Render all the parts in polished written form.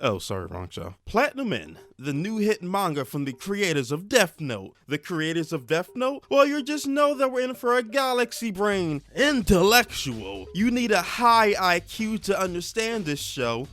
Oh, sorry, wrong show. Platinum End, the new hit manga from the creators of Death Note. The creators of Death Note? Well, you just know that we're in for a galaxy brain. Intellectual. You need a high IQ to understand this show,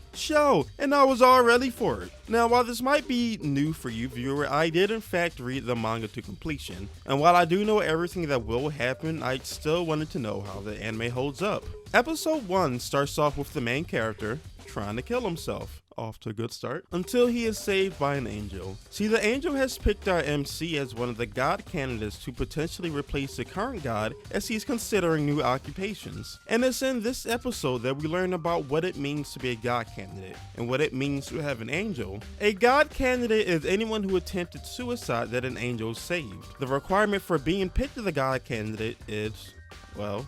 and I was all ready for it. Now, while this might be new for you, viewer, I did in fact read the manga to completion. And while I do know everything that will happen, I still wanted to know how the anime holds up. Episode 1 starts off with the main character trying to kill himself. Off to a good start, until he is saved by an angel. See, the angel has picked our MC as one of the god candidates to potentially replace the current god as he's considering new occupations. And it's in this episode that we learn about what it means to be a god candidate and what it means to have an angel. A god candidate is anyone who attempted suicide that an angel saved. The requirement for being picked as a god candidate is, well,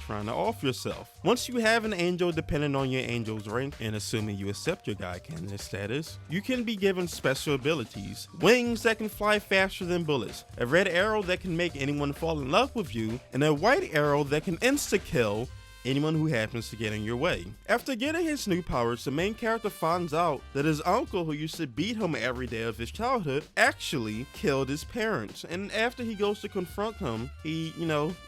trying to off yourself. Once you have an angel, depending on your angel's rank, and assuming you accept your god candidate status, you can be given special abilities. Wings that can fly faster than bullets, a red arrow that can make anyone fall in love with you, and a white arrow that can insta-kill anyone who happens to get in your way. After getting his new powers, the main character finds out that his uncle, who used to beat him every day of his childhood, actually killed his parents. And after he goes to confront him, he,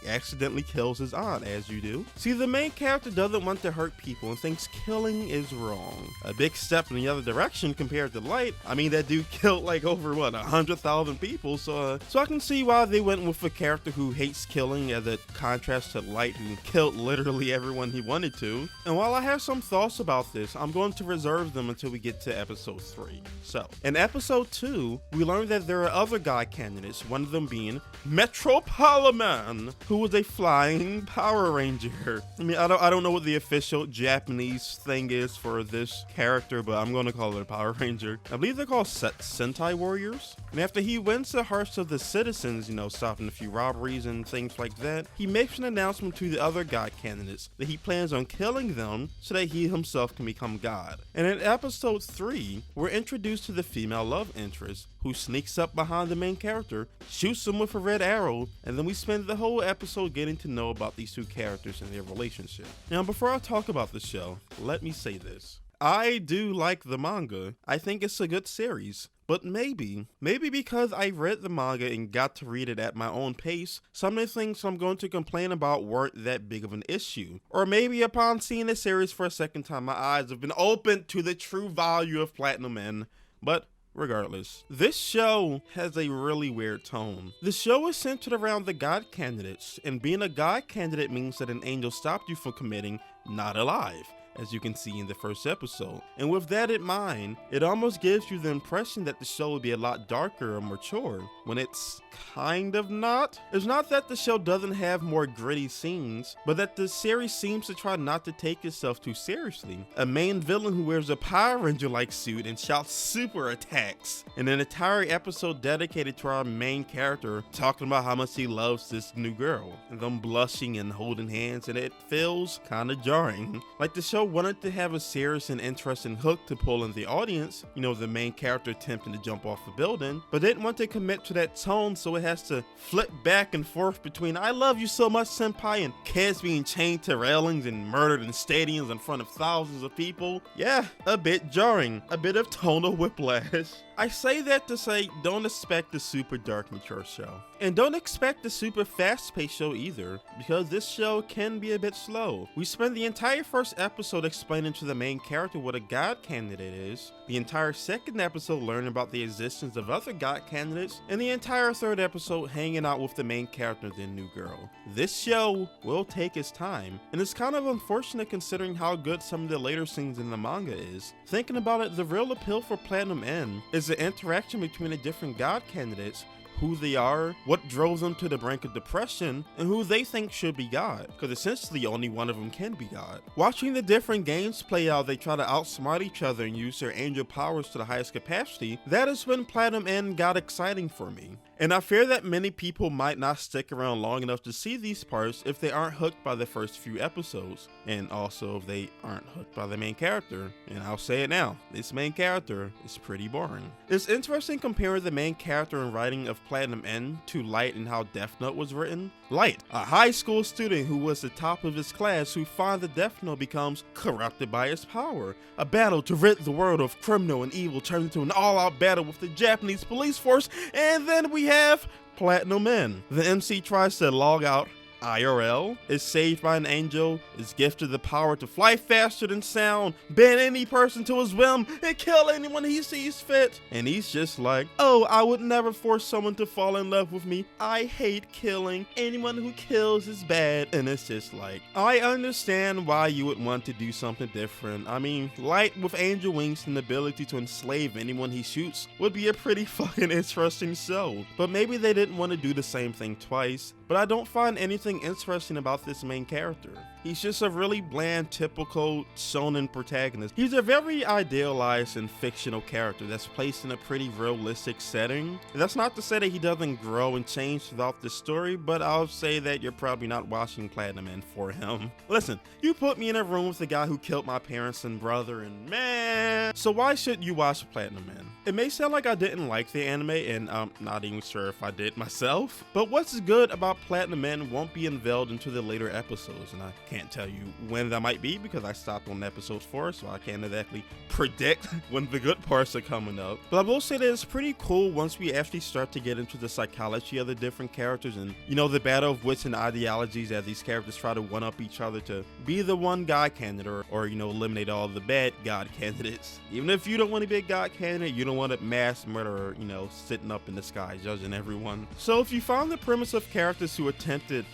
accidentally kills his aunt, as you do. See, the main character doesn't want to hurt people and thinks killing is wrong. A big step in the other direction compared to Light. I mean, that dude killed like over 100,000 people, so I can see why they went with a character who hates killing as a contrast to Light, who killed literally everyone he wanted to. And while I have some thoughts about this, I'm going to reserve them until we get to episode 3. So, in episode 2, we learned that there are other god candidates, one of them being Metropoliman, who was a flying Power Ranger. I mean, I don't know what the official Japanese thing is for this character, but I'm going to call it a Power Ranger. I believe they're called Sentai Warriors. And after he wins the hearts of the citizens, stopping a few robberies and things like that, he makes an announcement to the other god candidates that he plans on killing them so that he himself can become God. And in episode 3, we're introduced to the female love interest, who sneaks up behind the main character, shoots him with a red arrow, and then we spend the whole episode getting to know about these two characters and their relationship. Now, before I talk about the show, let me say this. I do like the manga. I think it's a good series. But maybe because I read the manga and got to read it at my own pace, some of the things I'm going to complain about weren't that big of an issue. Or maybe upon seeing the series for a second time, my eyes have been opened to the true value of Platinum End. But regardless, this show has a really weird tone. The show is centered around the god candidates, and being a god candidate means that an angel stopped you from committing not alive, as you can see in the first episode. And with that in mind, it almost gives you the impression that the show would be a lot darker or mature, when it's kind of not. It's not that the show doesn't have more gritty scenes, but that the series seems to try not to take itself too seriously. A main villain who wears a Power Ranger-like suit and shouts super attacks, and an entire episode dedicated to our main character talking about how much he loves this new girl, and them blushing and holding hands, and it feels kinda jarring. Like the show wanted to have a serious and interesting hook to pull in the audience, the main character attempting to jump off a building, but didn't want to commit to that tone, so it has to flip back and forth between I love you so much, senpai, and kids being chained to railings and murdered in stadiums in front of thousands of people. Yeah, a bit jarring, a bit of tonal whiplash. I say that to say, don't expect a super dark, mature show. And don't expect a super fast-paced show either, because this show can be a bit slow. We spend the entire first episode explaining to the main character what a god candidate is, the entire second episode learning about the existence of other god candidates, and the entire third episode hanging out with the main character and the new girl. This show will take its time, and it's kind of unfortunate considering how good some of the later scenes in the manga is. Thinking about it, the real appeal for Platinum End is the interaction between the different god candidates, who they are, what drove them to the brink of depression, and who they think should be God, because essentially only one of them can be God. Watching the different games play out, they try to outsmart each other and use their angel powers to the highest capacity. That is when Platinum End got exciting for me. And I fear that many people might not stick around long enough to see these parts if they aren't hooked by the first few episodes, and also if they aren't hooked by the main character. And I'll say it now, this main character is pretty boring. It's interesting comparing the main character and writing of Platinum End to Light and how Death Note was written. Light, a high school student who was the top of his class who finds the Death Note becomes corrupted by its power. A battle to rid the world of criminal and evil turns into an all-out battle with the Japanese police force, and then we have Platinum End. The MC tries to log out IRL, is saved by an angel, is gifted the power to fly faster than sound, bend any person to his whim, and kill anyone he sees fit. And he's just like, oh, I would never force someone to fall in love with me. I hate killing. Anyone who kills is bad. And it's just like, I understand why you would want to do something different. I mean, Light with angel wings and the ability to enslave anyone he shoots would be a pretty fucking interesting show. But maybe they didn't want to do the same thing twice. But I don't find anything interesting about this main character. He's just a really bland, typical shonen protagonist. He's a very idealized and fictional character that's placed in a pretty realistic setting. That's not to say that he doesn't grow and change throughout the story, but I'll say that you're probably not watching Platinum End for him. Listen, you put me in a room with the guy who killed my parents and brother, and man, so why should you watch Platinum End? It may sound like I didn't like the anime, and I'm not even sure if I did myself, but what's good about Platinum End won't be unveiled into the later episodes, and I can't tell you when that might be because I stopped on episode 4, so I can't exactly predict when the good parts are coming up. But I will say that it's pretty cool once we actually start to get into the psychology of the different characters and, you know, the battle of wits and ideologies as these characters try to one-up each other to be the one god candidate or, you know, eliminate all the bad god candidates. Even if you don't want to be a god candidate, you don't want a mass murderer, you know, sitting up in the sky judging everyone. So if you found the premise of characters who attempted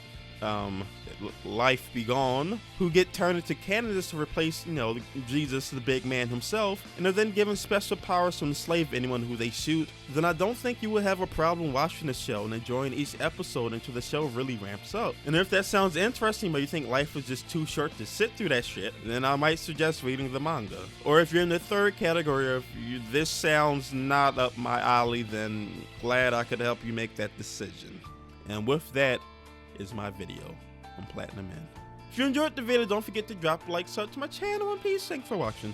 life be gone, who get turned into candidates to replace, you know, Jesus, the big man himself, and are then given special powers to enslave anyone who they shoot, then I don't think you would have a problem watching the show and enjoying each episode until the show really ramps up. And if that sounds interesting, but you think life was just too short to sit through that shit, then I might suggest reading the manga. Or if you're in the third category of this sounds not up my alley, then glad I could help you make that decision. And with that is my video on Platinum End. If you enjoyed the video, don't forget to drop a like, sub to my channel, and peace. Thanks for watching.